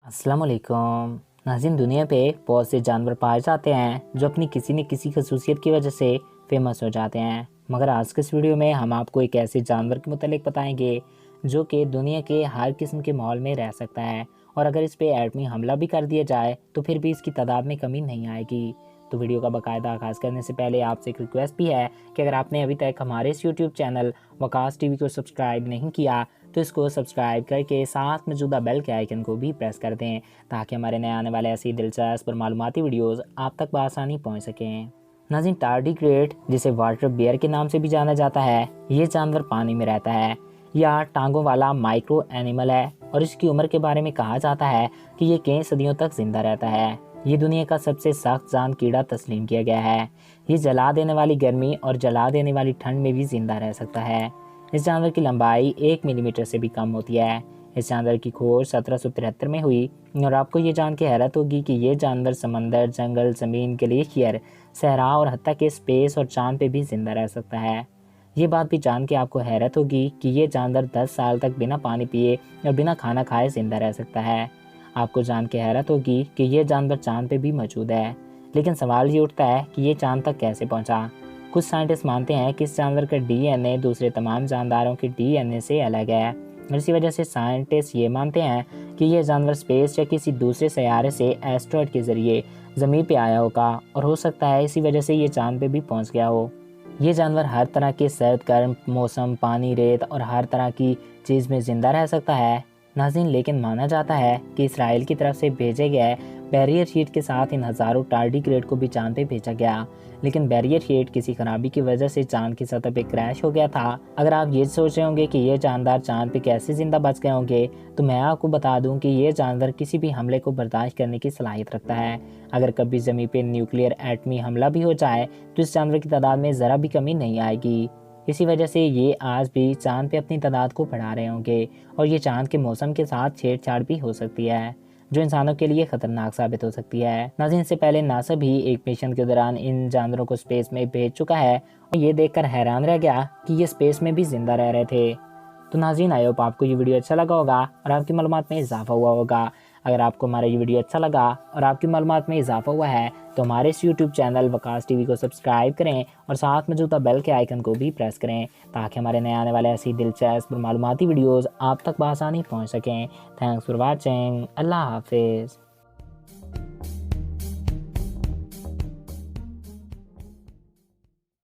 अस्सलाम वालेकुम नाज़रीन, दुनिया पे बहुत से जानवर पाए जाते हैं जो अपनी किसी न किसी खसूसियत की वजह से फेमस हो जाते हैं। मगर आज के इस वीडियो में हम आपको एक ऐसे जानवर के मुतालिक बताएंगे जो कि दुनिया के हर किस्म के माहौल में रह सकता है, और अगर इस पे एटमी हमला भी कर दिया जाए तो फिर भी इसकी तादाद में कमी नहीं आएगी। तो वीडियो का बाकायदा आगाज़ करने से पहले आपसे एक रिक्वेस्ट भी है कि अगर आपने अभी तक हमारे इस यूट्यूब चैनल वकास टीवी को सब्सक्राइब नहीं किया तो इसको सब्सक्राइब करके साथ मौजूदा बेल के आइकन को भी प्रेस कर दें, ताकि हमारे नए आने वाले ऐसी दिलचस्प और मालूमाती वीडियोस आप तक बआसानी पहुंच सकें। नाज़रीन, टार्डिग्रेड जिसे वाटर बियर के नाम से भी जाना जाता है, ये जानवर पानी में रहता है। यह टांगों वाला माइक्रो एनिमल है और इसकी उम्र के बारे में कहा जाता है कि ये कई सदियों तक जिंदा रहता है। ये दुनिया का सबसे सख्त जान कीड़ा तस्लीम किया गया है। ये जला देने वाली गर्मी और जला देने वाली ठंड में भी जिंदा रह सकता है। इस जानवर की लंबाई 1 मिलीमीटर से भी कम होती है। इस जानवर की खोज 1773 में हुई और आपको ये जान के हैरत होगी कि ये जानवर समंदर, जंगल, ज़मीन, ग्लेशियर, सहरा और हत्ता के स्पेस और चांद पे भी जिंदा रह सकता है। ये बात भी जान के आपको हैरत होगी कि ये जानवर 10 साल तक बिना पानी पिए और बिना खाना खाए जिंदा रह सकता है। आपको जान के हैरत होगी कि ये जानवर चांद पे भी मौजूद है, लेकिन सवाल ये उठता है कि ये चांद तक कैसे पहुंचा। कुछ साइंटिस्ट मानते हैं कि इस जानवर का डीएनए दूसरे तमाम जानदारों के डीएनए से अलग है, और इसी वजह से साइंटिस्ट ये मानते हैं कि यह जानवर स्पेस या किसी दूसरे सैयारे से एस्ट्रॉयड के ज़रिए ज़मीन पे आया होगा, और हो सकता है इसी वजह से ये चांद पे भी पहुंच गया हो। ये जानवर हर तरह के सर्द गर्म मौसम, पानी, रेत और हर तरह की चीज़ में ज़िंदा रह सकता है नाज़रीन। लेकिन माना जाता है कि इसराइल की तरफ से भेजे गए बैरियर शीट के साथ इन हज़ारों टार्डिग्रेड को भी चांद पे भेजा गया, लेकिन बैरियर शीट किसी खराबी की वजह से चांद की सतह पे क्रैश हो गया था। अगर आप ये सोच रहे होंगे कि ये जानदार चांद पे कैसे ज़िंदा बच गए होंगे, तो मैं आपको बता दूं कि ये जानवर किसी भी हमले को बर्दाश्त करने की सलाहियत रखता है। अगर कभी ज़मीन पे न्यूक्लियर एटमी हमला भी हो जाए तो इस जानवर की तादाद में ज़रा भी कमी नहीं आएगी। इसी वजह से ये आज भी चांद पे अपनी तादाद को बढ़ा रहे होंगे, और ये चांद के मौसम के साथ छेड़छाड़ भी हो सकती है, जो इंसानों के लिए खतरनाक साबित हो सकती है। नाज़रीन, से पहले नासा भी एक मिशन के दौरान इन जानवरों को स्पेस में भेज चुका है, और ये देखकर हैरान रह गया कि ये स्पेस में भी जिंदा रह रहे थे। तो नाज़रीन, आई होप आपको ये वीडियो अच्छा लगा होगा और आपकी मालूमात में इजाफा हुआ होगा। अगर आपको हमारा ये वीडियो अच्छा लगा और आपकी मालूमात में इजाफा हुआ है तो हमारे इस यूट्यूब चैनल वकास टीवी को सब्सक्राइब करें और साथ मौजूदा बेल के आइकन को भी प्रेस करें, ताकि हमारे नए आने वाले ऐसी दिलचस्प और मालूमाती वीडियोज़ आप तक बआसानी पहुँच सकें। Thanks for watching. अल्लाह हाफिज़।